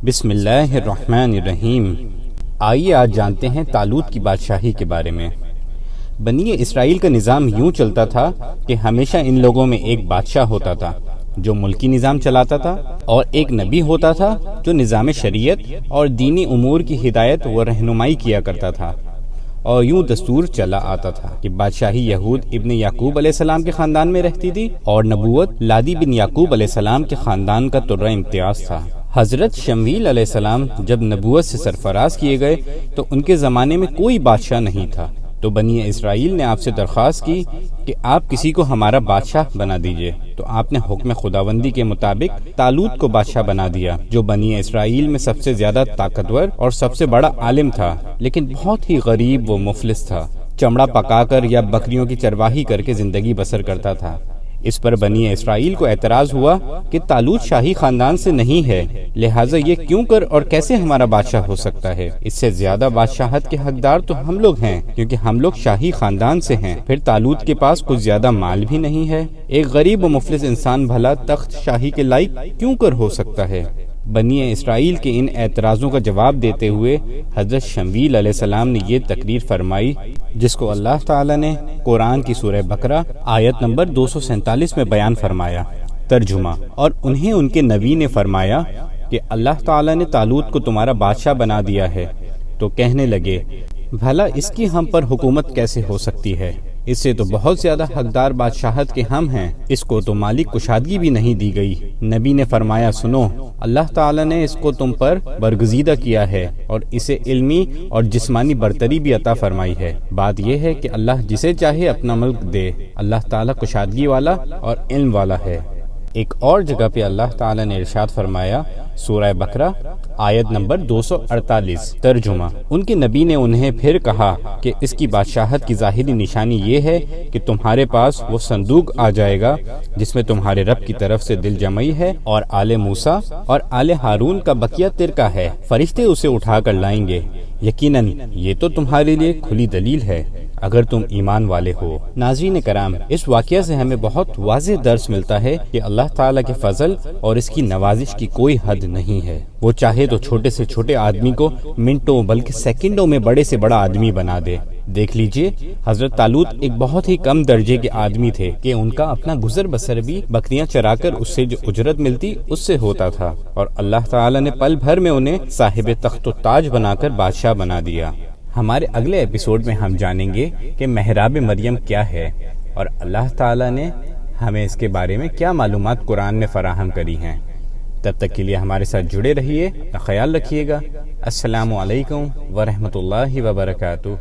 بسم اللہ الرحمن الرحیم۔ آئیے آج جانتے ہیں طالوت کی بادشاہی کے بارے میں۔ بنی اسرائیل کا نظام یوں چلتا تھا کہ ہمیشہ ان لوگوں میں ایک بادشاہ ہوتا تھا جو ملکی نظام چلاتا تھا، اور ایک نبی ہوتا تھا جو نظام شریعت اور دینی امور کی ہدایت و رہنمائی کیا کرتا تھا۔ اور یوں دستور چلا آتا تھا کہ بادشاہی یہود ابن یعقوب علیہ السلام کے خاندان میں رہتی تھی، اور نبوت لادی بن یعقوب علیہ السلام کے خاندان کا ترہ امتیاز تھا۔ حضرت شمویل علیہ السلام جب نبوت سے سرفراز کیے گئے تو ان کے زمانے میں کوئی بادشاہ نہیں تھا، تو بنی اسرائیل نے آپ سے درخواست کی کہ آپ کسی کو ہمارا بادشاہ بنا دیجئے، تو آپ نے حکم خداوندی کے مطابق طالوت کو بادشاہ بنا دیا، جو بنی اسرائیل میں سب سے زیادہ طاقتور اور سب سے بڑا عالم تھا، لیکن بہت ہی غریب و مفلس تھا۔ چمڑا پکا کر یا بکریوں کی چرواہی کر کے زندگی بسر کرتا تھا۔ اس پر بنی اسرائیل کو اعتراض ہوا کہ طالوت شاہی خاندان سے نہیں ہے، لہٰذا یہ کیوں کر اور کیسے ہمارا بادشاہ ہو سکتا ہے؟ اس سے زیادہ بادشاہت کے حقدار تو ہم لوگ ہیں، کیونکہ ہم لوگ شاہی خاندان سے ہیں۔ پھر طالوت کے پاس کچھ زیادہ مال بھی نہیں ہے، ایک غریب و مفلس انسان بھلا تخت شاہی کے لائق کیوں کر ہو سکتا ہے؟ بنی اسرائیل کے ان اعتراضوں کا جواب دیتے ہوئے حضرت شمویل علیہ السلام نے یہ تقریر فرمائی، جس کو اللہ تعالیٰ نے قرآن کی سورہ بقرہ آیت نمبر 247 میں بیان فرمایا۔ ترجمہ: اور انہیں ان کے نبی نے فرمایا کہ اللہ تعالیٰ نے طالوت کو تمہارا بادشاہ بنا دیا ہے، تو کہنے لگے بھلا اس کی ہم پر حکومت کیسے ہو سکتی ہے؟ اس سے تو بہت زیادہ حقدار بادشاہت کے ہم ہیں، اس کو تو مالی کشادگی بھی نہیں دی گئی۔ نبی نے فرمایا سنو، اللہ تعالیٰ نے اس کو تم پر برگزیدہ کیا ہے اور اسے علمی اور جسمانی برتری بھی عطا فرمائی ہے۔ بات یہ ہے کہ اللہ جسے چاہے اپنا ملک دے، اللہ تعالیٰ کشادگی والا اور علم والا ہے۔ ایک اور جگہ پہ اللہ تعالیٰ نے ارشاد فرمایا، سورہ بقرہ آیت نمبر 248۔ ترجمہ: ان کے نبی نے انہیں پھر کہا کہ اس کی بادشاہت کی ظاہری نشانی یہ ہے کہ تمہارے پاس وہ صندوق آ جائے گا جس میں تمہارے رب کی طرف سے دل جمعی ہے اور آل موسیٰ اور آل ہارون کا بقیہ ترکہ ہے، فرشتے اسے اٹھا کر لائیں گے۔ یقیناً یہ تو تمہارے لیے کھلی دلیل ہے اگر تم ایمان والے ہو۔ ناظرین کرام، اس واقعہ سے ہمیں بہت واضح درس ملتا ہے کہ اللہ تعالیٰ کے فضل اور اس کی نوازش کی کوئی حد نہیں ہے۔ وہ چاہے تو چھوٹے سے چھوٹے آدمی کو منٹوں بلکہ سیکنڈوں میں بڑے سے بڑا آدمی بنا دے۔ دیکھ لیجئے، حضرت طالوت ایک بہت ہی کم درجے کے آدمی تھے کہ ان کا اپنا گزر بسر بھی بکریاں چرا کر اس سے جو اجرت ملتی اس سے ہوتا تھا، اور اللہ تعالیٰ نے پل بھر میں انہیں صاحب تخت و تاج بنا کر بادشاہ بنا دیا۔ ہمارے اگلے ایپیسوڈ میں ہم جانیں گے کہ محراب مریم کیا ہے، اور اللہ تعالیٰ نے ہمیں اس کے بارے میں کیا معلومات قرآن میں فراہم کری ہیں۔ تب تک کے لیے ہمارے ساتھ جڑے رہیے، خیال رکھیے گا۔ السلام علیکم ورحمۃ اللہ وبرکاتہ۔